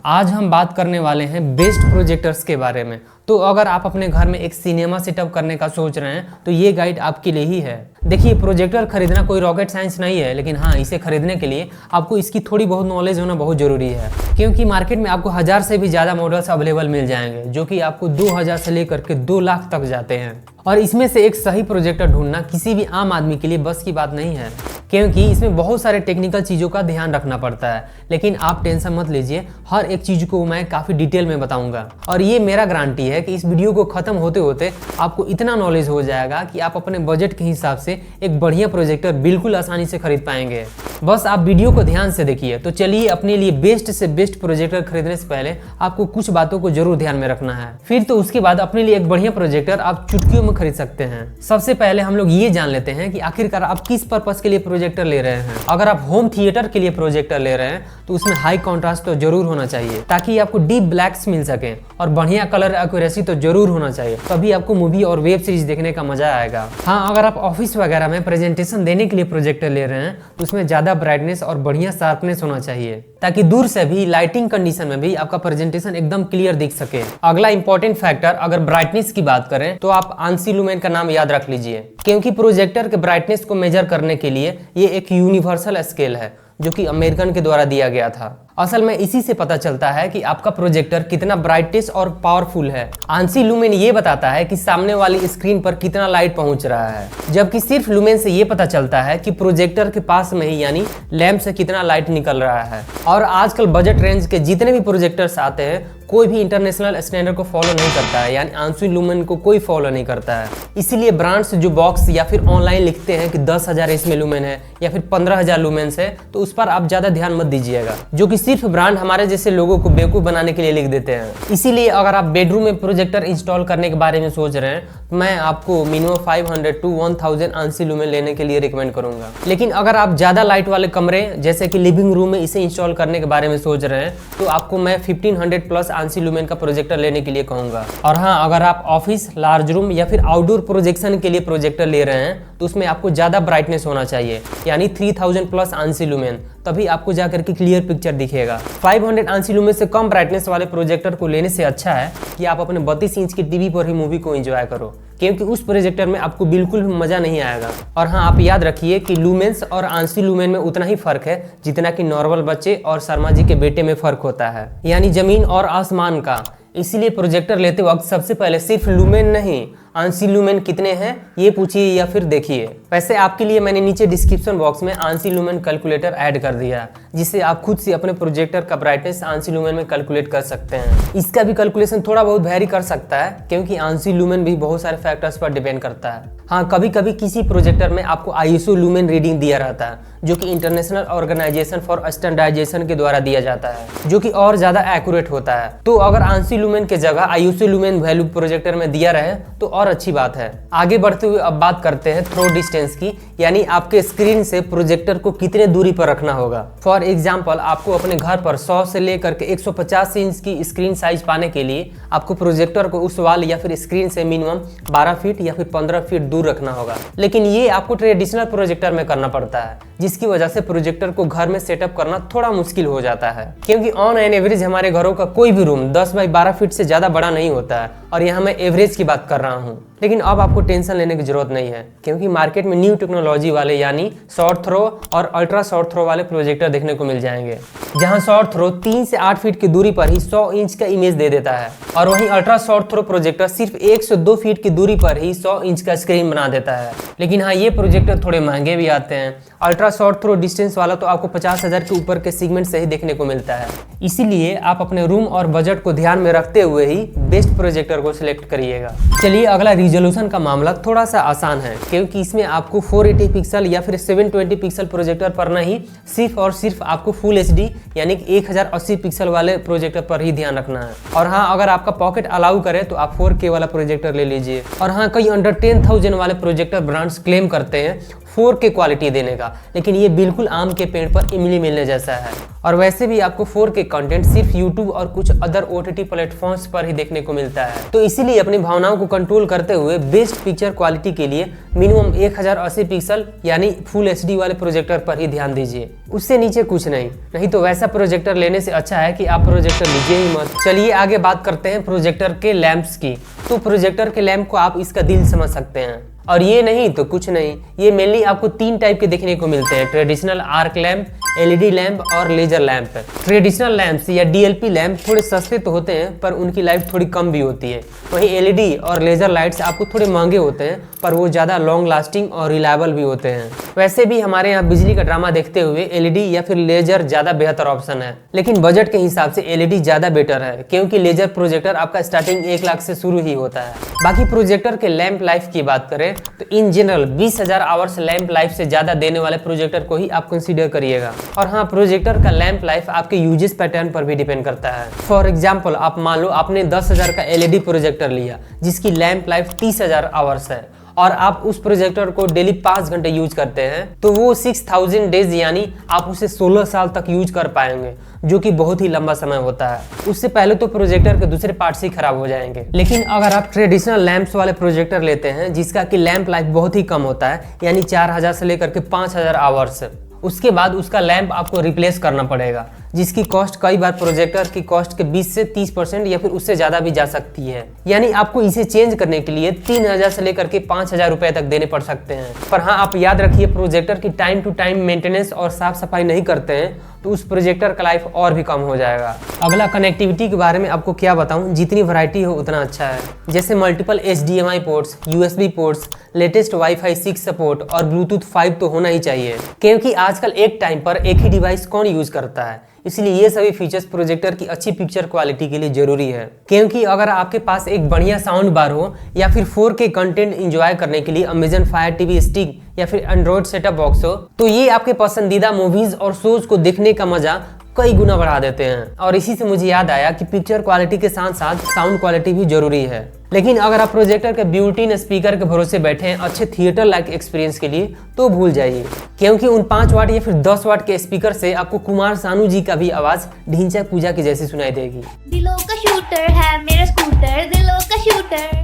आज हम बात करने वाले हैं बेस्ट प्रोजेक्टर्स के बारे में। तो अगर आप अपने घर में एक सिनेमा सेटअप करने का सोच रहे हैं तो ये गाइड आपके लिए ही है। देखिए, प्रोजेक्टर खरीदना कोई रॉकेट साइंस नहीं है, लेकिन हाँ, इसे खरीदने के लिए आपको इसकी थोड़ी बहुत नॉलेज होना बहुत जरूरी है, क्योंकि मार्केट में आपको 1000 से भी ज़्यादा मॉडल्स अवेलेबल मिल जाएंगे, जो कि आपको 2000 से लेकर के 2 लाख तक जाते हैं। और इसमें से एक सही प्रोजेक्टर ढूंढना किसी भी आम आदमी के लिए बस की बात नहीं है, क्योंकि इसमें बहुत सारे टेक्निकल चीज़ों का ध्यान रखना पड़ता है। लेकिन आप टेंशन मत लीजिए, हर एक चीज़ को मैं काफ़ी डिटेल में बताऊंगा, और ये मेरा गारंटी है कि इस वीडियो को ख़त्म होते होते आपको इतना नॉलेज हो जाएगा कि आप अपने बजट के हिसाब से एक बढ़िया प्रोजेक्टर बिल्कुल आसानी से खरीद पाएंगे। बस आप वीडियो को ध्यान से देखिए। तो चलिए, अपने लिए बेस्ट से बेस्ट प्रोजेक्टर खरीदने से पहले आपको कुछ बातों को जरूर ध्यान में रखना है, फिर तो उसके बाद अपने लिए एक बढ़िया प्रोजेक्टर आप चुटकियों में खरीद सकते हैं। सबसे पहले हम लोग ये जान लेते हैं कि आखिरकार आप किस पर्पस के लिए प्रोजेक्टर ले रहे हैं। अगर आप होम थिएटर के लिए प्रोजेक्टर ले रहे हैं तो उसमें हाई कॉन्ट्रास्ट तो जरूर होना चाहिए, ताकि आपको डीप ब्लैक्स मिल सके, और बढ़िया कलर एक्यूरेसी तो जरूर होना चाहिए, तभी आपको मूवी और वेब सीरीज देखने का मजा आएगा। हाँ, अगर आप ऑफिस वगैरह में प्रेजेंटेशन देने के लिए प्रोजेक्टर ले रहे हैं तो उसमें ज्यादा ब्राइटनेस और बढ़िया शार्पनेस होना चाहिए, ताकि दूर से भी लाइटिंग कंडीशन में भी आपका प्रेजेंटेशन एकदम क्लियर दिख सके। अगला इंपॉर्टेंट फैक्टर, अगर ब्राइटनेस की बात करें तो आप आंसी लुमेन का नाम याद रख लीजिए, क्योंकि प्रोजेक्टर के ब्राइटनेस को मेजर करने के लिए ये एक यूनिवर्सल स्केल है जो कि अमेरिकन के द्वारा दिया गया था। असल में इसी से पता चलता है कि आपका प्रोजेक्टर कितना ब्राइटेस्ट और पावरफुल है। आंसी लुमेन ये बताता है कि सामने वाली स्क्रीन पर कितना लाइट पहुंच रहा है, जबकि सिर्फ लुमेन से ये पता चलता है कि प्रोजेक्टर के पास में ही यानी लैंप से कितना लाइट निकल रहा है। और आजकल बजट रेंज के जितने भी प्रोजेक्टर्स आते हैं कोई भी इंटरनेशनल स्टैंडर्ड को फॉलो नहीं करता है, यानी आंसी लुमेन को कोई फॉलो नहीं करता है। इसीलिए ब्रांड्स जो बॉक्स या फिर ऑनलाइन लिखते हैं कि 10,000 इसमें लुमेन है या फिर 15,000 लुमेन्स है, तो उस पर आप ज्यादा ध्यान मत दीजिएगा, जो कि सिर्फ ब्रांड हमारे जैसे लोगों को बेवकूफ बनाने के लिए लिख देते हैं। इसीलिए अगर आप बेडरूम में प्रोजेक्टर इंस्टॉल करने के बारे में सोच रहे हैं तो मैं आपको मिनिमम 500 to 1000 आंसी लुमेन लेने के लिए रिकमेंड करूंगा। लेकिन अगर आप ज्यादा लाइट वाले कमरे जैसे कि लिविंग रूम में इसे इंस्टॉल करने के बारे में सोच रहे हैं तो आपको मैं 1500 प्लस आंसी लुमेन का प्रोजेक्टर लेने के लिए कहूंगा। और हाँ, अगर आप ऑफिस, लार्ज रूम या फिर आउटडोर प्रोजेक्शन के लिए प्रोजेक्टर ले रहे हैं तो उसमें आपको ज्यादा ब्राइटनेस होना चाहिए, यानी 3000 प्लस आंसी लुमेन, तभी आपको जाकर के क्लियर पिक्चर दिखेगा। 500 आंसी लुमेन से कम ब्राइटनेस वाले प्रोजेक्टर को लेने से अच्छा है कि आप अपने 32 इंच की टीवी पर ही मूवी को एंजॉय करो, क्योंकि उस प्रोजेक्टर में आपको बिल्कुल भी मजा नहीं आएगा। और हाँ, आप याद रखिए कि लुमेन्स और आंसी लुमेन में उतना ही फर्क है जितना कि नॉर्मल बच्चे और शर्मा जी के बेटे में फर्क होता है, यानी जमीन और आसमान का। इसीलिए प्रोजेक्टर लेते वक्त सबसे पहले सिर्फ लुमेन नहीं, आंसी लुमेन कितने हैं ये पूछिए या फिर देखिए। वैसे आपके लिए मैंने नीचे डिस्क्रिप्शन बॉक्स में आंसी लुमेन कैलकुलेटर ऐड कर दिया, जिससे आप खुद से अपने प्रोजेक्टर का ब्राइटनेस आंसी लुमेन में कैलकुलेट कर सकते हैं। इसका भी कैलकुलेशन थोड़ा बहुत वेरी कर सकता है, क्योंकि आंसी लुमेन भी बहुत सारे फैक्टर्स पर डिपेंड करता है। हाँ, कभी कभी किसी प्रोजेक्टर में आपको ISO लुमेन रीडिंग दिया रहता है, जो कि इंटरनेशनल ऑर्गेनाइजेशन फॉर स्टैंडर्डाइजेशन के द्वारा दिया जाता है, जो कि और ज्यादा एक्यूरेट होता है। तो अगर आंसी लुमेन के जगह ISO लुमेन वैल्यू प्रोजेक्टर में दिया रहे तो और अच्छी बात है। आगे बढ़ते हुए अब बात करते हैं थ्रो डिस्टेंस की, यानी आपके स्क्रीन से प्रोजेक्टर को कितने दूरी पर रखना होगा। फॉर एग्जांपल, आपको अपने घर पर 100 से लेकर के 150 इंच की स्क्रीन साइज पाने के लिए आपको प्रोजेक्टर को उस वाल या फिर स्क्रीन से मिनिमम 12 फीट या फिर 15 फीट दूर रखना होगा। लेकिन ये आपको ट्रेडिशनल प्रोजेक्टर में करना पड़ता है, जिसकी वजह से प्रोजेक्टर को घर में सेटअप करना थोड़ा मुश्किल हो जाता है, क्योंकि ऑन एन एवरेज हमारे घरों का कोई भी रूम 10 बाई 12 फीट से ज्यादा बड़ा नहीं होता है, और यहाँ मैं एवरेज की बात कर रहा हूँ। लेकिन अब आपको टेंशन लेने की जरूरत नहीं है, क्योंकि मार्केट में न्यू टेक्नोलॉजी वाले यानी शॉर्ट थ्रो और अल्ट्रा शॉर्ट थ्रो वाले प्रोजेक्टर देखने को मिल जाएंगे, जहां शॉर्ट थ्रो 3 से 8 फीट की दूरी पर ही 100 इंच का इमेज दे देता है, और वहीं अल्ट्रा शॉर्ट थ्रो प्रोजेक्टर सिर्फ 1 से 2 फीट की दूरी पर ही 100 इंच का स्क्रीन बना देता है। लेकिन हाँ, ये प्रोजेक्टर थोड़े महंगे भी आते हैं। अल्ट्रा शॉर्ट थ्रो डिस्टेंस वाला तो आपको 50,000 के ऊपर के सेगमेंट से ही देखने को मिलता है। इसीलिए आप अपने रूम और बजट को ध्यान में रखते हुए ही बेस्ट प्रोजेक्टर को सिलेक्ट करिएगा। चलिए, अगला रिजोल्यूशन का मामला थोड़ा सा आसान है, क्योंकि इसमें आपको 480 पिक्सल या फिर 720 पिक्सल प्रोजेक्टर पर नहीं, सिर्फ और सिर्फ आपको फुल HD यानी कि 1080 पिक्सल वाले प्रोजेक्टर पर ही ध्यान रखना है। और हाँ, अगर आपका पॉकेट अलाउ करे तो आप 4K वाला प्रोजेक्टर ले लीजिए। और हाँ, कई अंडर 10,000 वाले प्रोजेक्टर ब्रांड्स क्लेम करते हैं 4K क्वालिटी देने का, लेकिन ये बिल्कुल आम के पेड़ पर इमली मिलने जैसा है। और वैसे भी आपको 4K कंटेंट सिर्फ YouTube और कुछ अदर OTT प्लेटफॉर्म्स पर ही देखने को मिलता है। तो इसीलिए अपनी भावनाओं को कंट्रोल करते हुए बेस्ट पिक्चर क्वालिटी के लिए मिनिमम 1080 पिक्सल यानी फुल HD वाले प्रोजेक्टर पर ही ध्यान दीजिए, उससे नीचे कुछ नहीं तो वैसा प्रोजेक्टर लेने से अच्छा है कि आप प्रोजेक्टर लीजिए ही मत। चलिए आगे बात करते हैं प्रोजेक्टर के लैंप्स की। तो प्रोजेक्टर के लैंप को आप इसका दिल समझ सकते हैं, और ये नहीं तो कुछ नहीं, ये मेनली आपको 3 टाइप के देखने को मिलते हैं: traditional arc lamp, LED lamp और लेजर लैंप। ट्रेडिशनल लैंप्स या DLP लैंप थोड़े सस्ते तो होते हैं पर उनकी लाइफ थोड़ी कम भी होती है। वहीं LED और लेजर लाइट्स आपको थोड़े महंगे होते हैं पर वो ज़्यादा लॉन्ग लास्टिंग और रिलायबल भी होते हैं। वैसे भी हमारे यहाँ बिजली का ड्रामा देखते हुए LED या फिर लेजर ज़्यादा बेहतर ऑप्शन है, लेकिन बजट के हिसाब से LED ज़्यादा बेटर है, क्योंकि लेजर प्रोजेक्टर आपका स्टार्टिंग 1 लाख से शुरू ही होता है। बाकी प्रोजेक्टर के लैंप लाइफ की बात करें तो in general 20,000 hours lamp life से ज्यादा देने वाले प्रोजेक्टर को ही आप कंसीडर करिएगा। और हाँ, प्रोजेक्टर का लैंप लाइफ आपके यूजेस पैटर्न पर भी डिपेंड करता है। फॉर एग्जांपल, आप मान लो आपने 10,000 का LED प्रोजेक्टर लिया जिसकी लैंप लाइफ 30,000 आवर्स है और आप उस प्रोजेक्टर को डेली 5 घंटे यूज करते हैं, तो वो 6000 डेज यानी आप उसे 16 साल तक यूज कर पाएंगे, जो कि बहुत ही लंबा समय होता है। उससे पहले तो प्रोजेक्टर के दूसरे पार्ट्स ही खराब हो जाएंगे। लेकिन अगर आप ट्रेडिशनल लैंप्स वाले प्रोजेक्टर लेते हैं जिसका कि लैंप लाइफ बहुत ही कम होता है, यानी 4000 से लेकर के 5000 आवर्स, उसके बाद उसका लैंप आपको रिप्लेस करना पड़ेगा, जिसकी कॉस्ट कई बार प्रोजेक्टर की कॉस्ट के 20 से 30% या फिर उससे ज्यादा भी जा सकती है। यानी आपको इसे चेंज करने के लिए 3000 से लेकर के 5000 रुपए तक देने पड़ सकते हैं। पर हाँ, आप याद रखिए, प्रोजेक्टर की टाइम टू टाइम मेंटेनेंस और साफ सफाई नहीं करते हैं तो उस प्रोजेक्टर का लाइफ और भी कम हो जाएगा। अगला, कनेक्टिविटी के बारे में आपको क्या बताऊं, जितनी वैरायटी हो उतना अच्छा है। जैसे multiple HDMI ports, USB ports, latest Wi-Fi 6 support और ब्लूटूथ 5 तो होना ही चाहिए, क्योंकि आजकल एक टाइम पर एक ही डिवाइस कौन यूज करता है। इसलिए ये सभी फीचर्स प्रोजेक्टर की अच्छी पिक्चर क्वालिटी के लिए जरूरी है। क्योंकि अगर आपके पास एक बढ़िया साउंड बार हो या फिर 4K कंटेंट एंजॉय करने के लिए Amazon Fire TV स्टिक या फिर एंड्रॉइड सेटअप बॉक्स हो, तो ये आपके पसंदीदा मूवीज और शोज को देखने का मजा कई गुना बढ़ा देते हैं। और इसी से मुझे याद आया कि पिक्चर क्वालिटी के साथ साथ साउंड क्वालिटी भी जरूरी है। लेकिन अगर आप प्रोजेक्टर के बिल्ट इन स्पीकर के भरोसे बैठे हैं अच्छे थिएटर लाइक एक्सपीरियंस के लिए, तो भूल जाइए, क्योंकि उन 5 वाट या फिर 10 वाट के स्पीकर से आपको कुमार सानू जी का भी आवाज ढिंचा पूजा की जैसी सुनाई देगी। दिलों का शूटर है मेरा स्कूटर, दिलों का शूटर।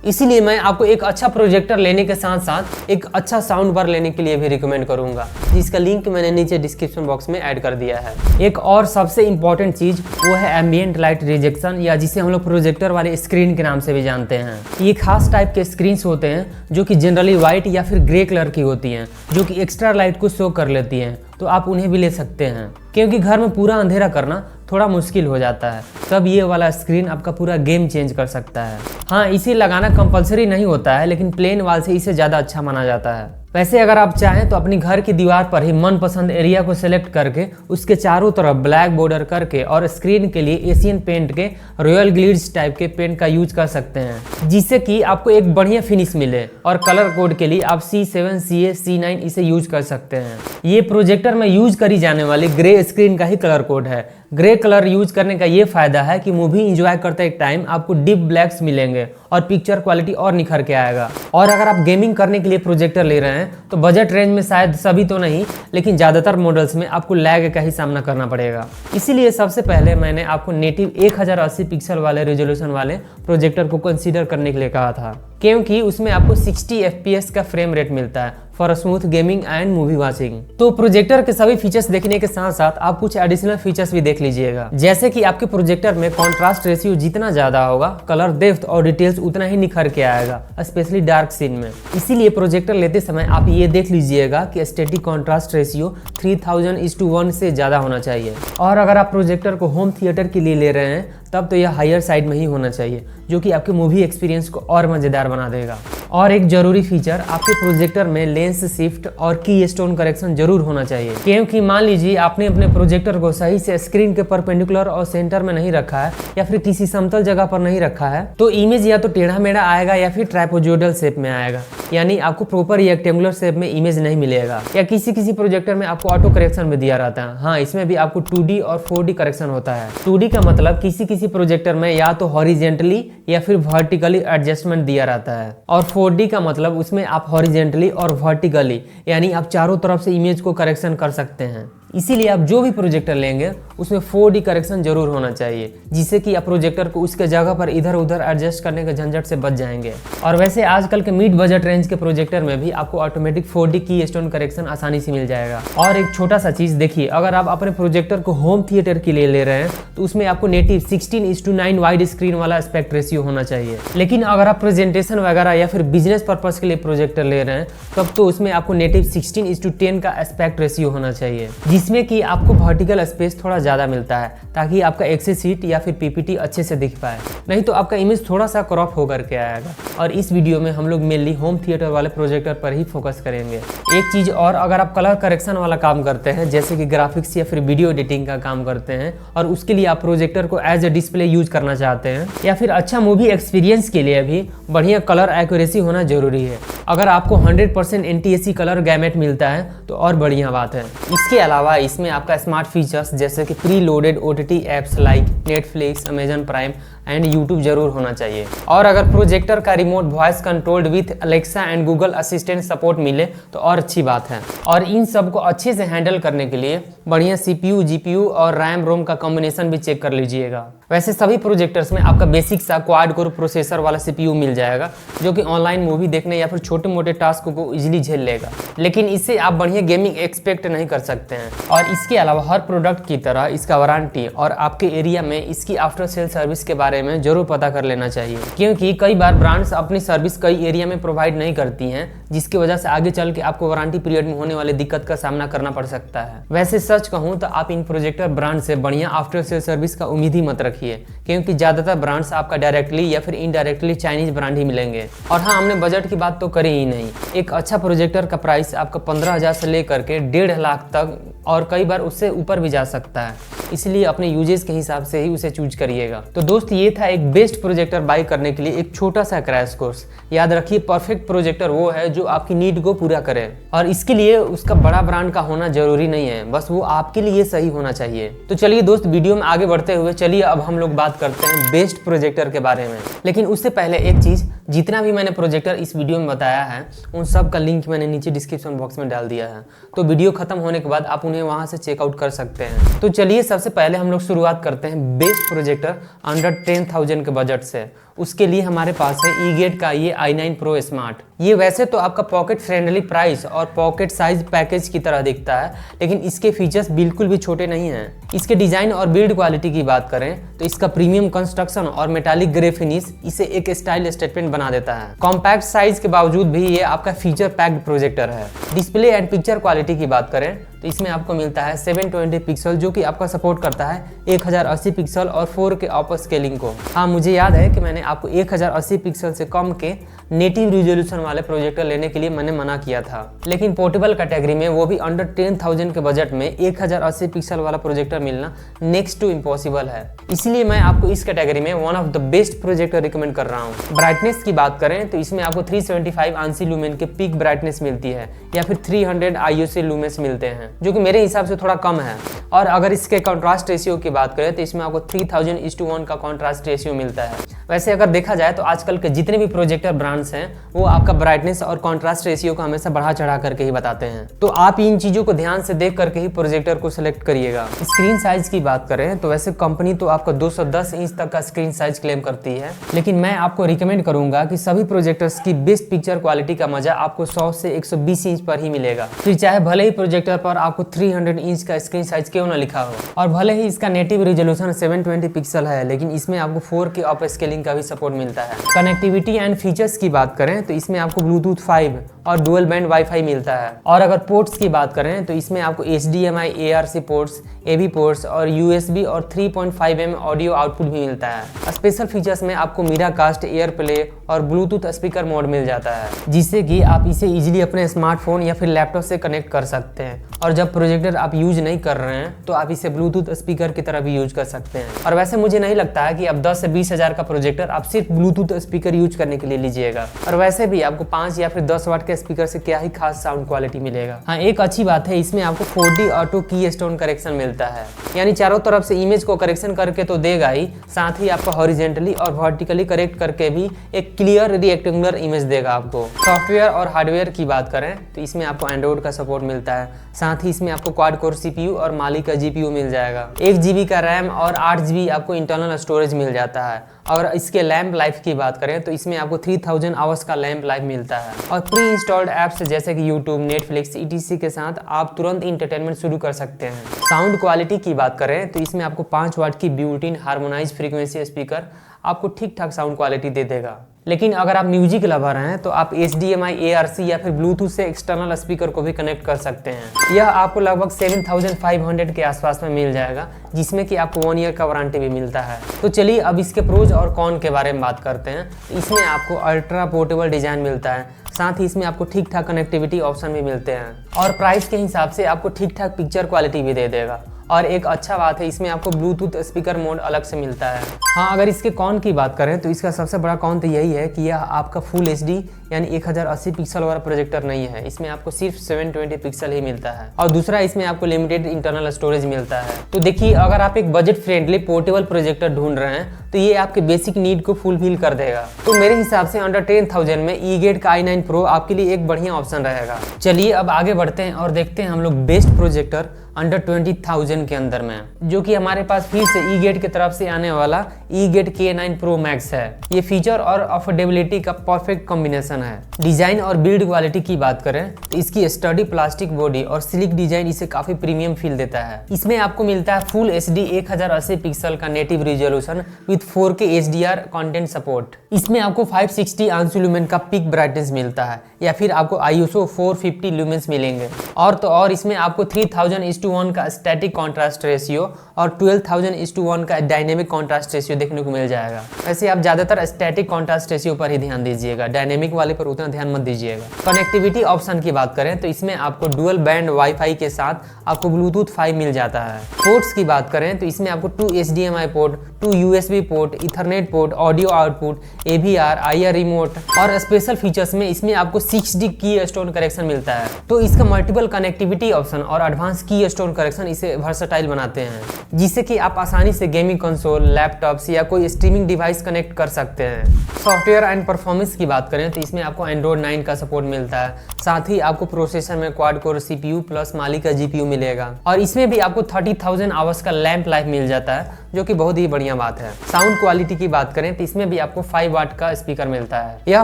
इसीलिए मैं आपको एक अच्छा प्रोजेक्टर लेने के साथ साथ एक अच्छा साउंड बार लेने के लिए भी रिकमेंड करूंगा, जिसका लिंक मैंने नीचे डिस्क्रिप्शन बॉक्स में ऐड कर दिया है। एक और सबसे इम्पोर्टेंट चीज वो है एम्बिएंट लाइट रिजेक्शन, या जिसे हम लोग प्रोजेक्टर वाले स्क्रीन के नाम से भी जानते हैं। ये खास टाइप के स्क्रीन होते हैं जो कि जनरली व्हाइट या फिर ग्रे कलर की होती हैं, जो कि एक्स्ट्रा लाइट को शो कर लेती हैं। तो आप उन्हें भी ले सकते हैं, क्योंकि घर में पूरा अंधेरा करना थोड़ा मुश्किल हो जाता है, तब ये वाला स्क्रीन आपका पूरा गेम चेंज कर सकता है। हाँ, इसे लगाना कंपलसरी नहीं होता है, लेकिन प्लेन वाल से इसे ज़्यादा अच्छा माना जाता है। वैसे अगर आप चाहें तो अपनी घर की दीवार पर ही मनपसंद एरिया को सिलेक्ट करके उसके चारों तरफ ब्लैक बॉर्डर करके और स्क्रीन के लिए एशियन पेंट के रॉयल ग्लिट्स टाइप के पेंट का यूज कर सकते हैं, जिससे कि आपको एक बढ़िया फिनिश मिले। और कलर कोड के लिए आप C7, CA, C9 इसे यूज कर सकते हैं। ये प्रोजेक्टर में यूज करी जाने वाली ग्रे स्क्रीन का ही कलर कोड है। ग्रे कलर यूज करने का ये फायदा है कि मूवी एंजॉय करते टाइम आपको डीप ब्लैक्स मिलेंगे और पिक्चर क्वालिटी और निखर के आएगा। और अगर आप गेमिंग करने के लिए प्रोजेक्टर ले रहे हैं तो बजट रेंज में शायद सभी तो नहीं, लेकिन ज्यादातर मॉडल्स में आपको लैग का ही सामना करना पड़ेगा। इसीलिए सबसे पहले मैंने आपको नेटिव 1080 पिक्सल वाले रेजोल्यूशन वाले प्रोजेक्टर को कंसीडर करने के लिए कहा था, क्योंकि उसमें आपको 60 FPS का फ्रेम रेट मिलता है for smooth gaming and movie watching. तो प्रोजेक्टर के सभी फीचर्स देखने के साथ साथ आप कुछ एडिशनल फीचर्स भी देख लीजिएगा, जैसे कि आपके प्रोजेक्टर में कॉन्ट्रास्ट रेशियो जितना ज्यादा होगा, कलर डेप्थ और डिटेल्स उतना ही निखर के आएगा, स्पेशली डार्क सीन में। इसीलिए प्रोजेक्टर लेते समय आप ये देख लीजिएगा कि स्टैटिक कॉन्ट्रास्ट रेशियो 3000:1 से ज्यादा होना चाहिए। और अगर आप प्रोजेक्टर को होम थिएटर के लिए ले रहे हैं तब तो यह हायर साइड में ही होना चाहिए, जो कि आपके मूवी एक्सपीरियंस को और मजेदार बना देगा। और एक जरूरी फीचर, आपके प्रोजेक्टर में लेंस शिफ्ट और की स्टोन करेक्शन जरूर होना चाहिए, क्योंकि मान लीजिए आपने अपने प्रोजेक्टर को सही से स्क्रीन के परपेंडिकुलर और सेंटर में नहीं रखा है या फिर किसी समतल जगह पर नहीं रखा है, तो इमेज या तो टेढ़ा मेढ़ा आएगा या फिर ट्राइपोजोइडल शेप में आएगा, यानी आपको प्रॉपर रेक्टेंगुलर शेप में इमेज नहीं मिलेगा। या किसी प्रोजेक्टर में आपको ऑटो करेक्शन भी दिया रहता है। हाँ, इसमें भी आपको 2D और 4D करेक्शन होता है। 2D का मतलब किसी प्रोजेक्टर में या तो हॉरिजेंटली या फिर वर्टिकली एडजस्टमेंट दिया रहता है, और 4D का मतलब उसमें आप हॉरिजेंटली और वर्टिकली, यानी आप चारों तरफ से इमेज को करेक्शन कर सकते हैं। इसीलिए आप जो भी प्रोजेक्टर लेंगे उसमें 4D करेक्शन जरूर होना चाहिए, जिससे कि आप प्रोजेक्टर को उसके जगह पर इधर उधर एडजस्ट करने के झंझट से बच जाएंगे। और वैसे आजकल के मिड बजट रेंज के प्रोजेक्टर में भी आपको ऑटोमेटिक 4D की स्टोन करेक्शन आसानी से मिल जाएगा। और एक छोटा सा चीज देखिए, अगर आप अपने प्रोजेक्टर को होम थिएटर के लिए ले रहे हैं तो उसमें आपको नेटिव 16:9 वाइड स्क्रीन वाला एस्पेक्ट रेशियो होना चाहिए। लेकिन अगर आप प्रेजेंटेशन वगैरह या फिर बिजनेस पर्पज के लिए प्रोजेक्टर ले रहे हैं तब तो उसमें आपको नेटिव 16:10 का एस्पेक्ट रेशियो होना चाहिए, जिसमें कि आपको वर्टिकल स्पेस थोड़ा ज़्यादा मिलता है ताकि आपका एक्सेस शीट या फिर पीपीटी अच्छे से दिख पाए, नहीं तो आपका इमेज थोड़ा सा क्रॉप होकर के आएगा। और इस वीडियो में हम लोग मेनली होम थिएटर वाले प्रोजेक्टर पर ही फोकस करेंगे। एक चीज़ और, अगर आप कलर करेक्शन वाला काम करते हैं जैसे कि ग्राफिक्स या फिर वीडियो एडिटिंग का काम करते हैं और उसके लिए आप प्रोजेक्टर को एज ए डिस्प्ले यूज करना चाहते हैं या फिर अच्छा मूवी एक्सपीरियंस के लिए भी बढ़िया कलर एक्यूरेसी होना जरूरी है। अगर आपको 100% NTSC कलर गैमेट मिलता है तो और बढ़िया बात है। इसके अलावा इसमें आपका स्मार्ट फीचर्स जैसे कि pre loaded OTT apps like Netflix, Amazon prime and YouTube जरूर होना चाहिए। और अगर प्रोजेक्टर का remote voice controlled with Alexa and Google assistant support मिले तो और अच्छी बात है। और इन सब को अच्छे से हैंडल करने के लिए बढ़िया CPU, GPU और रैम रोम का कॉम्बिनेशन भी चेक कर लीजिएगा। वैसे सभी प्रोजेक्टर्स में आपका बेसिक सा क्वाड कोर प्रोसेसर वाला CPU मिल जाएगा जो कि ऑनलाइन मूवी देखने या फिर छोटे मोटे टास्क को इजीली झेल लेगा, लेकिन इससे आप बढ़िया गेमिंग एक्सपेक्ट नहीं कर सकते हैं। और इसके अलावा हर प्रोडक्ट की तरह इसका वारंटी और आपके एरिया में इसकी आफ्टर सेल सर्विस के बारे में जरूर पता कर लेना चाहिए, क्योंकि कई बार ब्रांड्स अपनी सर्विस कई एरिया में प्रोवाइड नहीं करती हैं, जिसकी वजह से आगे चल के आपको वारंटी पीरियड में होने वाली दिक्कत का सामना करना पड़ सकता है। वैसे सच कहूँ तो आप इन प्रोजेक्टर ब्रांड से बढ़िया आफ्टर सेल सर्विस का उम्मीद ही मत रखिए, क्योंकि ज्यादातर ब्रांड्स आपका डायरेक्टली या फिर इनडायरेक्टली चाइनीज ब्रांड ही मिलेंगे। और हाँ, हमने बजट की बात तो करी ही नहीं। एक अच्छा प्रोजेक्टर का प्राइस आपका 15,000 से लेकर के 1.5 लाख तक और कई बार उससे ऊपर भी जा सकता है, इसलिए अपने यूजेस के हिसाब से ही उसे चूज करिएगा। तो दोस्त, ये था एक बेस्ट प्रोजेक्टर बाय करने के लिए एक छोटा सा क्रैश कोर्स। याद रखिए, परफेक्ट प्रोजेक्टर वो है जो आपकी नीड को पूरा करे, और इसके लिए उसका बड़ा ब्रांड का होना जरूरी नहीं है, बस वो आपके लिए सही होना चाहिए। तो चलिए दोस्त, वीडियो में आगे बढ़ते हुए चलिए अब हम लोग बात करते हैं बेस्ट प्रोजेक्टर के बारे में। लेकिन उससे पहले एक चीज, जितना भी मैंने प्रोजेक्टर इस वीडियो में बताया है उन सब का लिंक मैंने नीचे डिस्क्रिप्शन बॉक्स में डाल दिया है, तो वीडियो खत्म होने के बाद आप उन्हें वहां से चेकआउट कर सकते हैं। तो चलिए सबसे पहले हम लोग शुरुआत करते हैं बेस्ट प्रोजेक्टर अंडर 10,000 के बजट से। उसके लिए हमारे पास है ईगेट का ये i9 Pro स्मार्ट। ये वैसे तो आपका पॉकेट फ्रेंडली प्राइस और पॉकेट साइज पैकेज की तरह दिखता है, लेकिन इसके फीचर्स बिल्कुल भी छोटे नहीं हैं। इसके डिजाइन और बिल्ड क्वालिटी की बात करें तो इसका प्रीमियम कंस्ट्रक्शन और मेटालिक ग्रे फिनिश इसे एक स्टाइल स्टेटमेंट बना देता है। कॉम्पैक्ट साइज के बावजूद भी ये आपका फीचर पैक्ड प्रोजेक्टर है। डिस्प्ले एंड पिक्चर क्वालिटी की बात करें तो इसमें आपको मिलता है 720 पिक्सल, जो कि आपका सपोर्ट करता है 1080 पिक्सल और 4K ऑपर स्केलिंग को। हाँ, मुझे याद है कि मैंने आपको 1080 पिक्सल से कम के नेटिव रिजोल्यूशन वाले प्रोजेक्टर लेने के लिए मैंने मना किया था, लेकिन पोर्टेबल कैटेगरी में वो भी अंडर 10,000 के बजट में 1080 पिक्सल वाला प्रोजेक्टर मिलना नेक्स्ट टू इम्पॉसिबल है। इसलिए मैं आपको इस कैटेगरी में one of the best projector recommend कर रहा हूँ। ब्राइटनेस की बात करें तो इसमें आपको 375 आंसी लूमेन के पीक ब्राइटनेस मिलती है या फिर 300 IUC लूमेंस मिलते हैं, जो कि मेरे हिसाब से थोड़ा कम है। और अगर इसके कॉन्ट्रास्ट रेशियो की बात करें तो इसमें आपको 3000:1 का कॉन्ट्रास्ट रेशियो मिलता है। वैसे अगर देखा जाए तो आजकल के जितने भी प्रोजेक्टर ब्रांड्स हैं वो आपका ब्राइटनेस और कॉन्ट्रास्ट रेशियो को हमेशा बढ़ा चढ़ा करके ही बताते हैं, तो आप इन चीजों को ध्यान से देख करके ही प्रोजेक्टर को सिलेक्ट करिएगा। स्क्रीन साइज की बात करें तो वैसे कंपनी तो आपका 210 इंच तक का स्क्रीन साइज क्लेम करती है, लेकिन मैं आपको रिकमेंड करूंगा कि सभी प्रोजेक्टर्स की बेस्ट पिक्चर क्वालिटी का मजा आपको 100 से 120 इंच पर ही मिलेगा। फिर चाहे भले ही प्रोजेक्टर पर आपको 300 इंच का स्क्रीन साइज क्यों ना लिखा हो, और भले ही इसका नेटिव रेजोल्यूशन 720 पिक्सल है, लेकिन इसमें आपको 4K ऑप स्केलिंग का भी सपोर्ट मिलता है। कनेक्टिविटी एंड फीचर्स की बात करें तो इसमें आपको ब्लूटूथ 5 और डुअल बैंड वाईफाई मिलता है। और अगर पोर्ट्स की बात करें तो इसमें आपको HDMI, ARC ports, AV ports और USB और 3.5mm ऑडियो आउटपुट भी मिलता है। स्पेशल फीचर्स में आपको मिराकास्ट, एयर प्ले और ब्लूटूथ स्पीकर मोड मिल जाता है, जिससे कि आप इसे इजीली अपने स्मार्टफोन या फिर लैपटॉप से कनेक्ट कर सकते हैं। और जब प्रोजेक्टर आप यूज नहीं कर रहे हैं तो आप इसे ब्लूटूथ स्पीकर की तरह भी यूज कर सकते हैं। और वैसे मुझे नहीं लगता है कि अब 10 से 20 हज़ार का प्रोजेक्टर प्रोजेक्टर आप सिर्फ ब्लूटूथ स्पीकर यूज करने के लिए लीजिएगा। और वैसे भी आपको 5 या फिर 10 वाट के स्पीकर से क्या ही खास साउंड क्वालिटी मिलेगा। हाँ, एक अच्छी बात है, इसमें आपको 4D ऑटो की स्टोन करेक्शन मिलता है, यानी चारों तरफ से इमेज को करेक्शन करके तो देगा ही, साथ ही आपको हॉरिजेंटली और वर्टिकली करेक्ट करके भी एक क्लियर रेक्टेंगुलर इमेज देगा आपको। सॉफ्टवेयर और हार्डवेयर की बात करें तो इसमें आपको एंड्रॉइड का सपोर्ट मिलता है, साथ ही इसमें आपको क्वाड कोर CPU और माली का GPU मिल जाएगा। 1 GB का रैम और 8 GB आपको इंटरनल स्टोरेज मिल जाता है। और इसके लैंप लाइफ की बात करें तो इसमें आपको 3000 आवर्स का लैंप लाइफ मिलता है। और प्री इंस्टॉल्ड ऐप्स जैसे कि यूट्यूब, नेटफ्लिक्स, ETC के साथ आप तुरंत इंटरटेनमेंट शुरू कर सकते हैं। साउंड क्वालिटी की बात करें तो इसमें आपको 5 वाट की बिल्ट-इन हार्मोनाइज फ्रीक्वेंसी स्पीकर आपको ठीक ठाक साउंड क्वालिटी दे देगा। लेकिन अगर आप म्यूजिक लवर हैं तो आप HDMI, ARC या फिर ब्लूटूथ से एक्सटर्नल स्पीकर को भी कनेक्ट कर सकते हैं। यह आपको लगभग 7500 के आसपास में मिल जाएगा, जिसमें कि आपको 1 ईयर का वारंटी भी मिलता है। तो चलिए अब इसके प्रोज और कॉन के बारे में बात करते हैं। इसमें आपको अल्ट्रा पोर्टेबल डिजाइन मिलता है, साथ ही इसमें आपको ठीक ठाक कनेक्टिविटी ऑप्शन भी मिलते हैं और प्राइस के हिसाब से आपको ठीक ठाक पिक्चर क्वालिटी भी दे देगा। और एक अच्छा बात है, इसमें आपको ब्लूटूथ स्पीकर मोड अलग से मिलता है। हाँ, अगर इसके कॉन की बात करें तो इसका सबसे बड़ा कॉन तो यही है कि यह आपका फुल HD यानी 1080 पिक्सल वाला प्रोजेक्टर नहीं है। इसमें आपको सिर्फ 720 पिक्सल ही मिलता है। और दूसरा, इसमें आपको लिमिटेड इंटरनल स्टोरेज मिलता है। तो देखिए, अगर आप एक बजट फ्रेंडली पोर्टेबल प्रोजेक्टर ढूंढ रहे हैं तो ये आपके बेसिक नीड को फुलफिल कर देगा। तो मेरे हिसाब से अंडर 10,000 में eGate का i9 Pro आपके लिए एक बढ़िया ऑप्शन रहेगा। चलिए अब आगे बढ़ते हैं और देखते हैं हम लोग बेस्ट प्रोजेक्टर अंडर 20,000 के अंदर में, जो कि हमारे पास फिर से eGate की तरफ से आने वाला eGate K9 Pro Max है। ये फीचर और अफोर्डेबिलिटी का परफेक्ट कॉम्बिनेशन है। डिजाइन और बिल्ड क्वालिटी की बात करें तो इसकी स्टडी प्लास्टिक बॉडी और स्लिक डिजाइन इसे काफी प्रीमियम फील देता है। इसमें आपको मिलता है फुल HD 1080 पिक्सल का native resolution with 4K HDR content support. इसमें आपको 560 आंसू लुमेन का पीक ब्राइटनेस मिलता है या फिर आपको ISO 450 लुमेन्स मिलेंगे। और तो और इसमें आपको 3000:1 का स्टैटिक कॉन्ट्रास्ट रेशियो और 12,000:1 का डायनेमिक कॉन्ट्रास्ट रेशियो देखने को मिल जाएगा। वैसे आप ज्यादातर स्टैटिक कॉन्ट्रास्ट रेशियो पर ही ध्यान दीजिएगा, डायनेमिक वाले पर उतना ध्यान मत दीजिएगा। कनेक्टिविटी ऑप्शन की बात करें तो इसमें आपको डुअल बैंड वाईफाई के साथ आपको ब्लूटूथ 5 मिल जाता है। पोर्ट्स की बात करें तो इसमें आपको 2 HDMI port, 2 USB port, Ethernet port, audio output, AVR, IR remote और स्पेशल फीचर्स में इसमें आपको 6D की स्टोन करेक्शन मिलता है। तो इसका मल्टीपल कनेक्टिविटी ऑप्शन और एडवांस की स्टोन करेक्शन इसे वर्सेटाइल बनाते हैं, जिससे कि आप आसानी से गेमिंग कंसोल, लैपटॉप्स या कोई स्ट्रीमिंग डिवाइस कनेक्ट कर सकते हैं। सॉफ्टवेयर एंड परफॉर्मेंस की बात करें तो इसमें आपको Android 9 का सपोर्ट मिलता है, साथ ही आपको प्रोसेसर में क्वाड कोर CPU प्लस माली का GPU मिलेगा। और इसमें भी आपको 30,000 आवर्स का लैंप लाइफ मिल जाता है, जो कि बहुत ही बढ़िया बात है। साउंड क्वालिटी की बात करें तो इसमें भी आपको 5 वाट का स्पीकर मिलता है। यह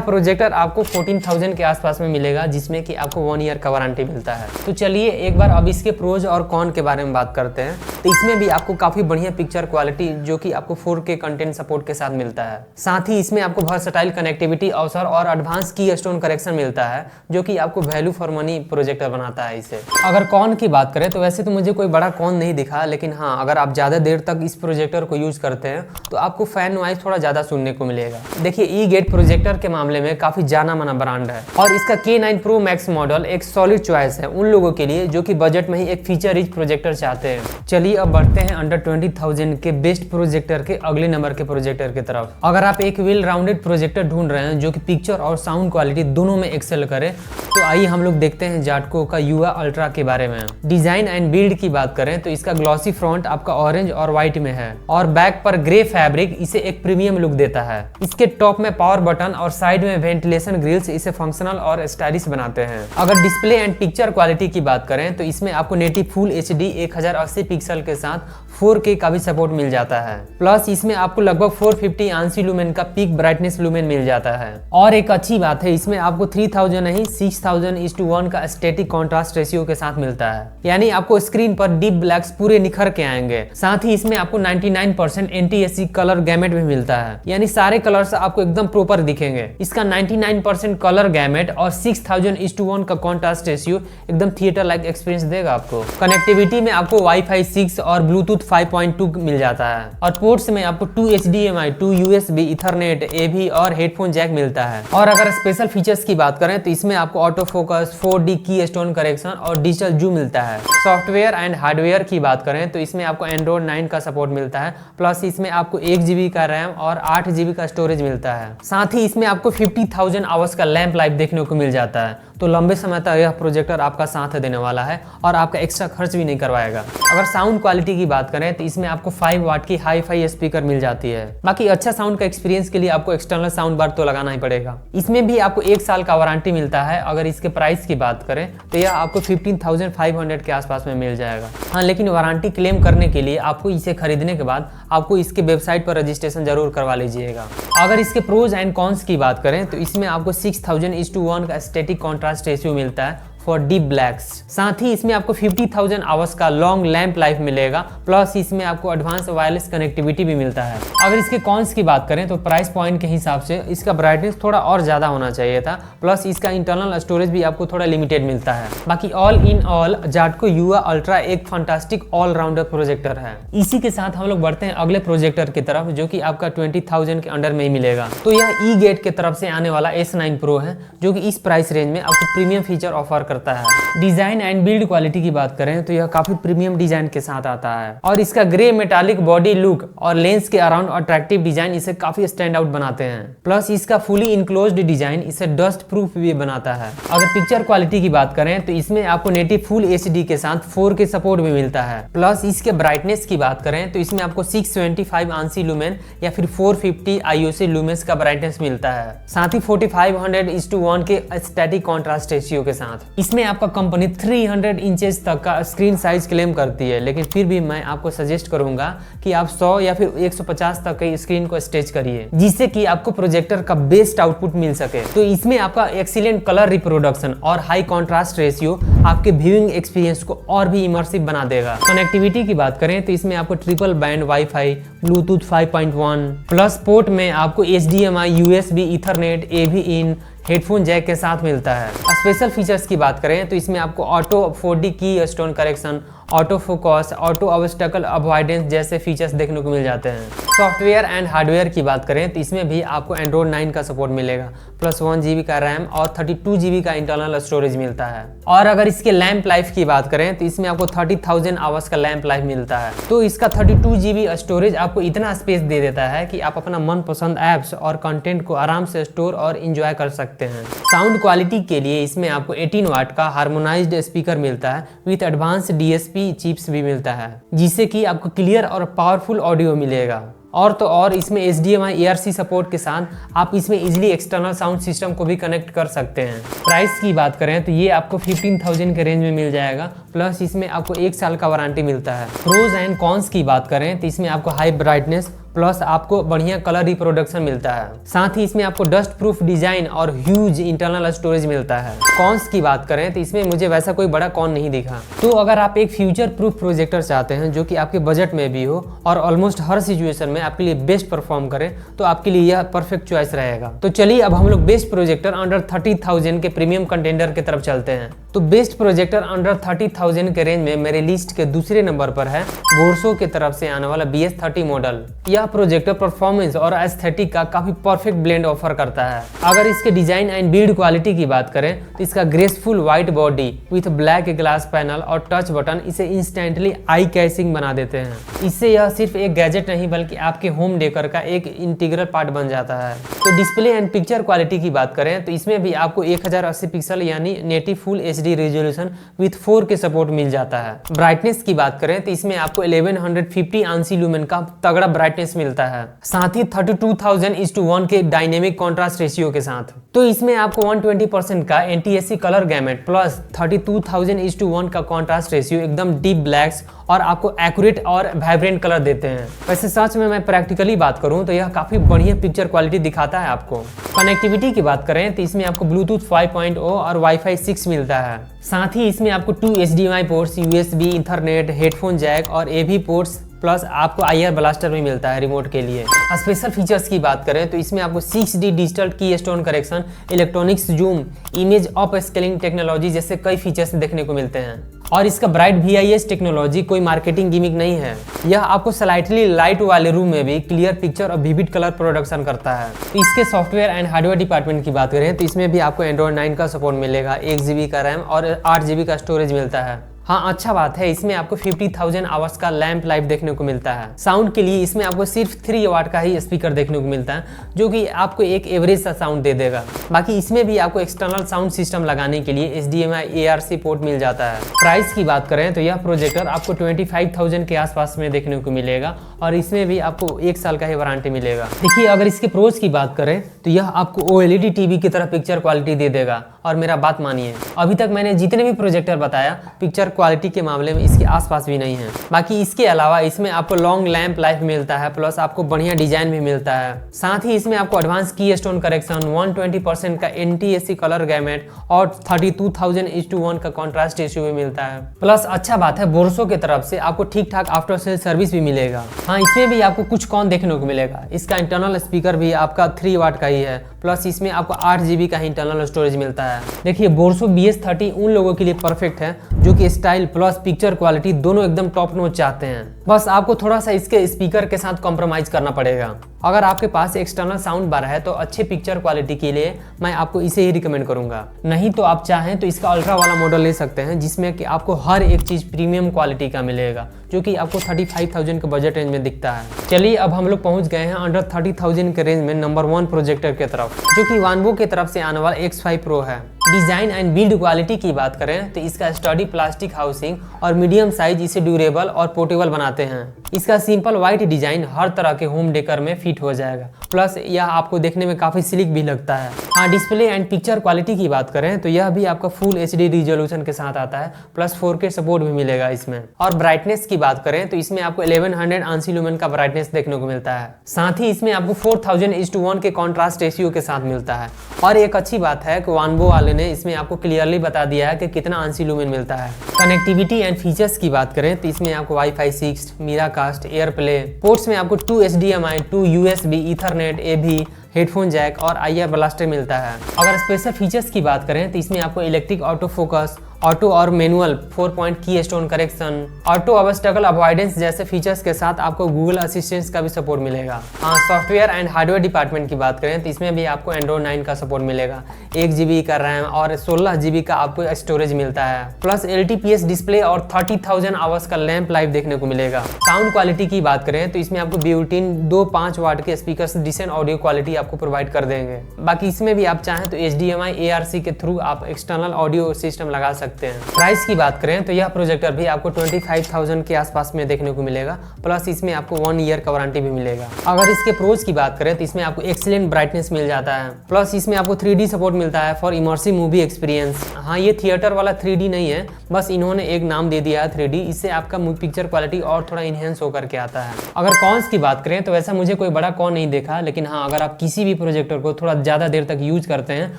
प्रोजेक्टर आपको 14,000 के आसपास में मिलेगा, जिसमें कि आपको 1 ईयर का वारंटी मिलता है। तो चलिए एक बार अब इसके प्रोज और कॉन के बारे में बात करते हैं। तो इसमें भी आपको काफी बढ़िया पिक्चर क्वालिटी, जो कि आपको 4K कंटेंट सपोर्ट के साथ मिलता है। साथ ही इसमें आपको वर्सेटाइल कनेक्टिविटी ऑप्शन और एडवांस की स्टोन करेक्शन मिलता है, जो कि आपको वैल्यू फॉर मनी प्रोजेक्टर बनाता है इसे। अगर कॉन की बात करें तो वैसे तो मुझे कोई बड़ा कॉन नहीं दिखा, लेकिन हाँ, अगर आप ज्यादा देर तक इस प्रोजेक्टर को यूज करते हैं तो आपको फैन नॉइज थोड़ा ज्यादा सुनने को मिलेगा। देखिए, eGate प्रोजेक्टर के मामले में काफी जाना माना ब्रांड है और इसका K9 Pro Max मॉडल एक सॉलिड चॉइस है उन लोगों के लिए जो कि बजट में ही एक फीचर रिच प्रोजेक्टर चाहते हैं। चलिए अब बढ़ते हैं अंडर 20,000 के बेस्ट प्रोजेक्टर के अगले नंबर के प्रोजेक्टर की तरफ। अगर आप एक वेल राउंडेड प्रोजेक्टर ढूंढ रहे हैं जो कि पिक्चर और साउंड क्वालिटी दोनों में एक्सेल करे, तो आइए हम लोग देखते हैं जाटको का युवा अल्ट्रा के बारे में। डिजाइन एंड बिल्ड की बात करें तो इसका ग्लॉसी फ्रंट आपका ऑरेंज और व्हाइट में है और बैक पर ग्रे फैब्रिक इसे एक प्रीमियम लुक देता है। इसके टॉप में पावर बटन और साइड में वेंटिलेशन ग्रिल्स इसे फंक्शनल और स्टाइलिश बनाते हैं। अगर डिस्प्ले एंड पिक्चर क्वालिटी की बात करें तो इसमें आपको नेटिव फुल HD 1080 पिक्सल के साथ 4K का भी सपोर्ट मिल जाता है। प्लस इसमें आपको लगभग 450 आंसी लुमेन का पीक ब्राइटनेस लुमेन मिल जाता है। और एक अच्छी बात है, इसमें आपको 3000 नहीं 6000:1 का स्टैटिक कॉन्ट्रास्ट रेशियो के साथ मिलता है, यानी आपको स्क्रीन पर डीप ब्लैक्स पूरे निखर के आएंगे। साथ ही इसमें आपको 99% NTSC कलर गैमेट भी मिलता है, यानी सारे कलर्स आपको एकदम प्रॉपर दिखेंगे। इसका 99% कलर गैमेट और 6000:1 का कॉन्ट्रास्ट रेशियो एकदम थिएटर लाइक एक्सपीरियंस देगा आपको। कनेक्टिविटी में आपको Wi-Fi 6 और ब्लूटूथ 5.2 मिल जाता है और पोर्ट्स में आपको 2 HDMI, 2 USB, इथरनेट, AV और हेडफोन जैक मिलता है। और अगर स्पेशल फीचर्स की बात करें तो इसमें आपको ऑटो फोकस, 4D की स्टोन करेक्शन और डिजिटल जूम मिलता है। सॉफ्टवेयर एंड हार्डवेयर की बात करें तो इसमें आपको एंड्रॉइड 9 का सपोर्ट मिलता है, प्लस इसमें आपको 1 GB का रैम और 8 GB का स्टोरेज मिलता है। साथ ही इसमें आपको 50,000 आवर्स का लैंप लाइफ देखने को मिल जाता है, तो लंबे समय तक यह प्रोजेक्टर आपका साथ देने वाला है और आपका एक्स्ट्रा खर्च भी नहीं करवाएगा। अगर साउंड क्वालिटी की बात करें तो इसमें आपको 5 वाट की हाई-फाई स्पीकर मिल जाती है। बाकी अच्छा साउंड का एक्सपीरियंस के लिए आपको एक्सटर्नल साउंड बार तो लगाना ही पड़ेगा। इसमें भी आपको 1 साल का वारंटी मिलता है। अगर इसके प्राइस की बात करें तो यह आपको 15,500 के आसपास में मिल जाएगा। हाँ, लेकिन वारंटी क्लेम करने के लिए आपको इसे खरीदने के बाद आपको इसके वेबसाइट पर रजिस्ट्रेशन जरूर करवा लीजिएगा। अगर इसके प्रोज एंड कॉन्स की बात करें तो इसमें आपको 6000:1 का स्टैटिक कॉन्ट्रास्ट रेशियो मिलता है फॉर डीप ब्लैक्स। साथ ही इसमें आपको 50,000 आवर्स का लॉन्ग लैंप लाइफ मिलेगा, प्लस इसमें आपको एडवांस वायरलेस कनेक्टिविटी भी मिलता है। अगर इसके कॉन्स की बात करें तो प्राइस पॉइंट के हिसाब से इसका ब्राइटनेस थोड़ा और ज्यादा होना चाहिए था, प्लस इसका इंटरनल स्टोरेज भी आपको थोड़ा लिमिटेड मिलता है। बाकी ऑल इन ऑल जाटको युवा अल्ट्रा एक फंटास्टिक ऑलराउंडर प्रोजेक्टर है। इसी के साथ हम लोग बढ़ते हैं अगले प्रोजेक्टर की तरफ, जो कि आपका 20,000 के अंडर में ही मिलेगा। तो यह ई गेट की तरफ से आने वाला S9 Pro है, जो कि इस प्राइस रेंज में आपको प्रीमियम फीचर ऑफर करता है। डिजाइन एंड बिल्ड क्वालिटी की बात करें तो यह काफी प्रीमियम डिजाइन के साथ आता है और इसका ग्रे मेटालिक बॉडी लुक और लेंस के अराउंड अट्रैक्टिव डिजाइन इसे काफी स्टैंड आउट बनाते हैं। प्लस इसका फुली इनक्लोज्ड डिजाइन इसे डस्ट प्रूफ भी बनाता है। अगर पिक्चर क्वालिटी की बात करें तो इसमें आपको नेटिव फुल HD के साथ 4K सपोर्ट भी मिलता है। प्लस इसके ब्राइटनेस की बात करें तो इसमें आपको 625 ANSI लुमेन या फिर 450 IOC लुमेन्स का ब्राइटनेस मिलता है, साथ ही 4500:1 के स्टैटिक कॉन्ट्रास्ट रेशियो के साथ। इसमें आपका कंपनी 300 इंचेस तक का स्क्रीन साइज क्लेम करती है, लेकिन फिर भी मैं आपको सजेस्ट करूंगा कि आप 100 या फिर 150 तक की स्क्रीन को स्टेच करिए, जिससे कि आपको प्रोजेक्टर का बेस्ट आउटपुट मिल सके। तो इसमें आपका एक्सीलेंट कलर रिप्रोडक्शन और हाई कॉन्ट्रास्ट रेशियो आपके व्यूइंग एक्सपीरियंस को और भी इमर्सिव बना देगा। कनेक्टिविटी की बात करें तो इसमें आपको triple band wifi, Bluetooth 5.1 plus port में आपको HDMI, USB, ईथरनेट, AV इन, हेडफोन जैक के साथ मिलता है। स्पेशल फीचर्स की बात करें तो इसमें आपको ऑटो 4D की stone correction, auto focus, auto obstacle avoidance जैसे फीचर्स देखने को मिल जाते हैं। सॉफ्टवेयर एंड हार्डवेयर की बात करें तो इसमें भी आपको एंड्रॉइड 9 का सपोर्ट मिलेगा, प्लस 1 GB का रैम और 32 GB का इंटरनल स्टोरेज मिलता है। और अगर इसके लैंप लाइफ की बात करें तो इसमें आपको 30,000 आवर्स का लैंप लाइफ मिलता है। तो इसका 32 GB स्टोरेज आपको इतना स्पेस दे देता है कि आप अपना मनपसंद ऐप्स और कंटेंट को आराम से स्टोर और इंजॉय कर सकते हैं। साउंड क्वालिटी के लिए इसमें आपको 18 वाट का हार्मोनाइज्ड स्पीकर मिलता है विद एडवांस DSP चिप्स भी मिलता है, जिससे कि आपको क्लियर और पावरफुल ऑडियो मिलेगा। और तो और इसमें HDMI ARC सपोर्ट के साथ आप इसमें इजीली एक्सटर्नल साउंड सिस्टम को भी कनेक्ट कर सकते हैं। प्राइस की बात करें तो ये आपको 15,000 के रेंज में मिल जाएगा, प्लस इसमें आपको 1 साल का वारंटी मिलता है। प्रोज एंड कॉन्स की बात करें तो इसमें आपको हाई ब्राइटनेस प्लस आपको बढ़िया कलर रिप्रोडक्शन मिलता है, साथ ही इसमें आपको डस्ट प्रूफ डिजाइन और ह्यूज इंटरनल स्टोरेज मिलता है। कॉन्स की बात करें तो इसमें मुझे वैसा कोई बड़ा कॉन नहीं दिखा। तो अगर आप एक फ्यूचर प्रूफ प्रोजेक्टर चाहते हैं जो कि आपके बजट में भी हो और ऑलमोस्ट हर सिचुएशन में आपके लिए बेस्ट परफॉर्म करे, तो आपके लिए यह परफेक्ट चॉइस रहेगा। तो चलिए अब हम लोग बेस्ट प्रोजेक्टर अंडर 30,000 के प्रीमियम कंटेंडर की तरफ चलते हैं। तो बेस्ट प्रोजेक्टर अंडर 30,000 के रेंज में मेरे लिस्ट के दूसरे नंबर पर है बोर्सो की तरफ से आने वाला BS30 मॉडल। यह प्रोजेक्टर परफॉर्मेंस और एस्थेटिक का काफी परफेक्ट ब्लेंड ऑफर करता है। अगर इसके डिजाइन एंड बिल्ड क्वालिटी की बात करें तो इसका graceful white body with black glass panel और टच बटन इसे इंस्टेंटली आई कैचिंग बना देते हैं। इससे यह सिर्फ एक गैजेट नहीं बल्कि आपके होम डेकोर का एक इंटीग्रल पार्ट बन जाता है। तो डिस्प्ले एंड पिक्चर क्वालिटी की बात करें तो इसमें भी आपको 1080 पिक्सल यानी native full HD resolution with 4K support मिल जाता है। ब्राइटनेस की बात करें तो इसमें आपको 1150 ANSI लुमेन का तगड़ा ब्राइटनेस मिलता है, साथ ही 32,000:1 के डायनेमिक कॉन्ट्रास्ट रेशियो के साथ। तो इसमें आपको 120% का NTSC कलर गैमेट प्लस 32,000:1 का कॉन्ट्रास्ट रेशियो एकदम डीप ब्लैक्स और आपको एक्यूरेट और वाइब्रेंट कलर देते हैं। वैसे सच में मैं प्रैक्टिकली बात करूं तो यह काफी बढ़िया पिक्चर क्वालिटी दिखाता है आपको। कनेक्टिविटी की बात करें तो इसमें आपको ब्लूटूथ 5.0 और वाईफाई 6 मिलता है, साथ ही इसमें आपको 2 HDMI ports, USB, ethernet, headphone jack और AV पोर्ट्स प्लस आपको IR ब्लास्टर भी मिलता है रिमोट के लिए। स्पेशल फीचर्स की बात करें तो इसमें आपको 6D डिजिटल की stone correction, electronics zoom, image up scaling technology जैसे कई फीचर्स देखने को मिलते हैं। और इसका ब्राइट VIS टेक्नोलॉजी कोई मार्केटिंग गिमिक नहीं है। यह आपको स्लाइटली लाइट वाले रूम में भी क्लियर पिक्चर और विविड कलर प्रोडक्शन करता है। तो इसके सॉफ्टवेयर एंड हार्डवेयर डिपार्टमेंट की बात करें तो इसमें भी आपको एंड्रॉइड 9 का सपोर्ट मिलेगा, 1 GB का रैम और 8 GB का स्टोरेज मिलता है। हाँ, अच्छा बात है, इसमें आपको 50,000 आवर्स का लैंप लाइफ देखने को मिलता है। साउंड के लिए इसमें आपको सिर्फ 3 वाट का ही स्पीकर देखने को मिलता है, जो कि आपको एक एवरेज सा साउंड दे देगा। बाकी इसमें भी आपको एक्सटर्नल साउंड सिस्टम लगाने के लिए HDMI ARC पोर्ट मिल जाता है। प्राइस की बात करें तो यह प्रोजेक्टर आपको 25,000 के आसपास में देखने को मिलेगा और इसमें भी आपको 1 साल का ही वारंटी मिलेगा। देखिए, अगर इसके प्रोज की बात करें तो यह आपको OLED टीवी की तरह पिक्चर क्वालिटी दे देगा। और मेरा बात मानिए, अभी तक मैंने जितने भी प्रोजेक्टर बताया, पिक्चर क्वालिटी के मामले में इसके आसपास भी नहीं है। बाकी इसके अलावा इसमें आपको लॉन्ग लैंप लाइफ मिलता है, प्लस आपको बढ़िया डिजाइन भी मिलता है। साथ ही इसमें आपको एडवांस की स्टोन करेक्शन, 120% का NTSC कलर गैमेट और 32,000:1 का कॉन्ट्रास्ट रेशियो भी मिलता है। प्लस अच्छा बात है, बोरसो की तरफ से आपको ठीक ठाक आफ्टर सेल सर्विस भी मिलेगा। हाँ, इसमें भी आपको कुछ कौन देखने को मिलेगा। इसका इंटरनल स्पीकर भी आपका 3 वाट का ही है, प्लस इसमें आपको 8 GB का ही इंटरनल स्टोरेज मिलता है। देखिए, बोरसो BS30 उन लोगों के लिए परफेक्ट है जो कि स्टाइल प्लस पिक्चर क्वालिटी दोनों एकदम टॉप नॉच चाहते हैं। बस आपको थोड़ा सा इसके स्पीकर के साथ कॉम्प्रोमाइज करना पड़ेगा। अगर आपके पास एक्सटर्नल साउंड बार है तो अच्छे पिक्चर क्वालिटी के लिए मैं आपको इसे ही रिकमेंड करूंगा। नहीं तो आप चाहें तो इसका अल्ट्रा वाला मॉडल ले सकते हैं, जिसमें कि आपको हर एक चीज प्रीमियम क्वालिटी का मिलेगा, जो कि आपको 35,000 के बजट रेंज में दिखता है। चलिए, अब हम लोग पहुंच गए हैं अंडर 30,000 के रेंज में नंबर 1 प्रोजेक्टर की तरफ, जो कि वानवो की तरफ से आने वाला X5 Pro है। डिजाइन एंड बिल्ड क्वालिटी की बात करें तो इसका स्टडी प्लास्टिक हाउसिंग और मीडियम साइज इसे ड्यूरेबल और पोर्टेबल बनाते हैं। इसका सिंपल व्हाइट डिजाइन हर तरह के होम डेकर में फिट हो जाएगा, प्लस यह आपको देखने में काफी स्लिक भी लगता है। हाँ, डिस्प्ले एंड पिक्चर क्वालिटी की बात करें तो यह भी आपका फुल HD रिजोल्यूशन के साथ आता है, प्लस 4K सपोर्ट भी मिलेगा इसमें। और ब्राइटनेस की बात करें तो इसमें आपको 1100 ANSI लुमेन का ब्राइटनेस देखने को मिलता है। साथ ही इसमें आपको 4000:1 के कॉन्ट्रास्ट रेशियो के साथ मिलता है। और एक अच्छी बात है कि वानवो वाले ने इसमें आपको क्लियरली बता दिया है कि कितना ANSI लुमेन मिलता है। कनेक्टिविटी एंड फीचर्स की बात करें तो इसमें आपको Wi-Fi 6, मीराकास्ट, एयरप्ले, पोर्ट्स में आपको 2 HDMI, 2 USB, ethernet, AV, headphone jack और IR ब्लास्टर मिलता है। अगर स्पेशल फीचर्स की बात करें तो इसमें आपको इलेक्ट्रिक ऑटो फोकस, ऑटो और मैनुअल 4 पॉइंट की stone correction, auto obstacle avoidance जैसे फीचर्स के साथ आपको गूगल असिस्टेंस का भी सपोर्ट मिलेगा। हाँ, सॉफ्टवेयर एंड हार्डवेयर डिपार्टमेंट की बात करें तो इसमें भी आपको एंड्रॉइड 9 का सपोर्ट मिलेगा, 1 GB का रैम और 16 GB का आपको स्टोरेज मिलता है। प्लस LTPS डिस्प्ले और 30,000 आवर्स का लैंप लाइफ देखने को मिलेगा। साउंड क्वालिटी की बात करें तो इसमें आपको बिल्ट इन 2 5 वाट के स्पीकर से डिसेंट ऑडियो क्वालिटी आपको प्रोवाइड कर देंगे। बाकी इसमें भी आप चाहें तो HDMI ARC के थ्रू आप एक्सटर्नल ऑडियो सिस्टम लगा सकते हैं। प्राइस की बात करें तो यह प्रोजेक्टर भी आपको 25,000 के आसपास में देखने को मिलेगा, प्लस इसमें आपको 1 ईयर का वारंटी भी मिलेगा। अगर इसके प्रोज की बात करें तो इसमें आपको एक्सीलेंट ब्राइटनेस मिल जाता है, प्लस इसमें आपको 3D सपोर्ट मिलता है फॉर इमर्सिव मूवी एक्सपीरियंस। हाँ, ये थिएटर वाला 3D नहीं है, बस इन्होंने एक नाम दे दिया है 3D, इससे आपका पिक्चर क्वालिटी और थोड़ा इनहेंस होकर के आता है। अगर कॉन्स की बात करें तो वैसा मुझे कोई बड़ा कॉन नहीं देखा, लेकिन हाँ, अगर आप किसी भी प्रोजेक्टर को थोड़ा ज़्यादा देर तक यूज करते हैं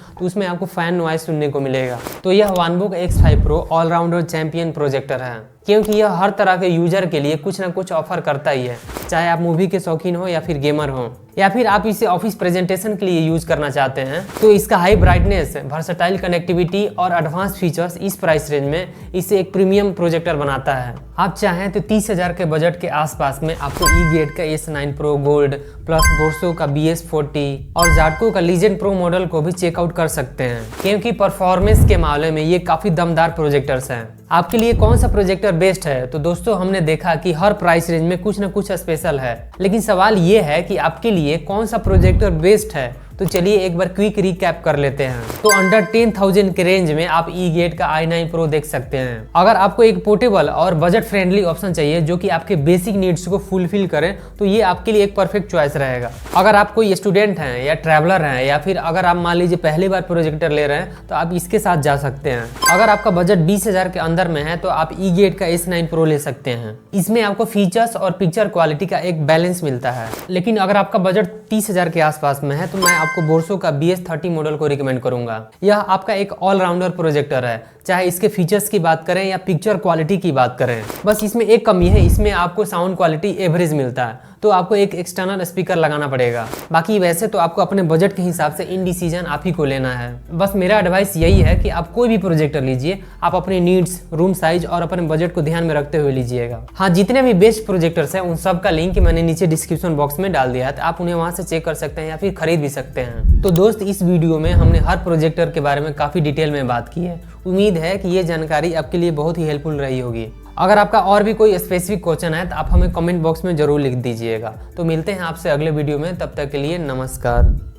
तो उसमें आपको फैन नॉइज सुनने को मिलेगा। तो यह वानवो का X5 Pro allrounder champion projector है, क्योंकि यह हर तरह के यूजर के लिए कुछ ना कुछ ऑफर करता ही है, चाहे आप मूवी के शौकीन हो या फिर गेमर हो, या फिर आप इसे ऑफिस प्रेजेंटेशन के लिए यूज करना चाहते हैं। तो इसका हाई ब्राइटनेस, वर्सेटाइल कनेक्टिविटी और एडवांस फीचर्स इस प्राइस रेंज में इसे एक प्रीमियम प्रोजेक्टर बनाता है। आप चाहें तो 30,000 के बजट के आसपास में आपको E-Gate का S9 Pro Gold, प्लस बोरसो का BS40 और जाटको का लीजेंड प्रो मॉडल को भी चेकआउट कर सकते हैं, क्योंकि परफॉर्मेंस के मामले में ये काफी दमदार प्रोजेक्टर्स हैं। आपके लिए कौन सा प्रोजेक्टर बेस्ट है? तो दोस्तों, हमने देखा कि हर प्राइस रेंज में कुछ ना कुछ स्पेशल है, लेकिन सवाल ये है कि आपके लिए कौन सा प्रोजेक्टर बेस्ट है। तो चलिए एक बार क्विक रिकैप कर लेते हैं। तो अंडर 10,000 के रेंज में आप E-Gate का i9 Pro देख सकते हैं। अगर आपको एक पोर्टेबल और बजट फ्रेंडली ऑप्शन चाहिए जो कि आपके बेसिक नीड्स को फुलफिल करे, तो ये आपके लिए एक परफेक्ट चॉइस रहेगा। अगर आप कोई स्टूडेंट हैं या ट्रैवलर हैं, या फिर अगर आप मान लीजिए पहली बार प्रोजेक्टर ले रहे हैं, तो आप इसके साथ जा सकते हैं। अगर आपका बजट 20,000 के अंदर में है तो आप E-Gate का S9 Pro ले सकते हैं। इसमें आपको फीचर्स और पिक्चर क्वालिटी का एक बैलेंस मिलता है। लेकिन अगर आपका बजट 30,000 के आसपास में है तो मैं आपको बोरसो का BS30 मॉडल को रिकमेंड करूंगा। यह आपका एक ऑलराउंडर प्रोजेक्टर है, चाहे इसके फीचर्स की बात करें या पिक्चर क्वालिटी की बात करें। बस इसमें एक कमी है, इसमें आपको साउंड क्वालिटी एवरेज मिलता है। तो आपको एक एक्सटर्नल स्पीकर लगाना पड़ेगा। बाकी वैसे तो आपको अपने बजट के हिसाब से इन डिसीजन आप ही को लेना है। बस मेरा एडवाइस यही है कि आप कोई भी प्रोजेक्टर लीजिए, आप अपने नीड्स, रूम साइज और अपने बजट को ध्यान में रखते हुए लीजिएगा। हाँ, जितने भी बेस्ट प्रोजेक्टर्स हैं उन सब का लिंक मैंने नीचे डिस्क्रिप्शन बॉक्स में डाल दिया है, तो आप उन्हें वहां से चेक कर सकते हैं या फिर खरीद भी सकते हैं। तो दोस्त, इस वीडियो में हमने हर प्रोजेक्टर के बारे में काफी डिटेल में बात की है। उम्मीद है कि ये जानकारी आपके लिए बहुत ही हेल्पफुल रही होगी। अगर आपका और भी कोई स्पेसिफिक क्वेश्चन है तो आप हमें कमेंट बॉक्स में जरूर लिख दीजिएगा। तो मिलते हैं आपसे अगले वीडियो में, तब तक के लिए नमस्कार।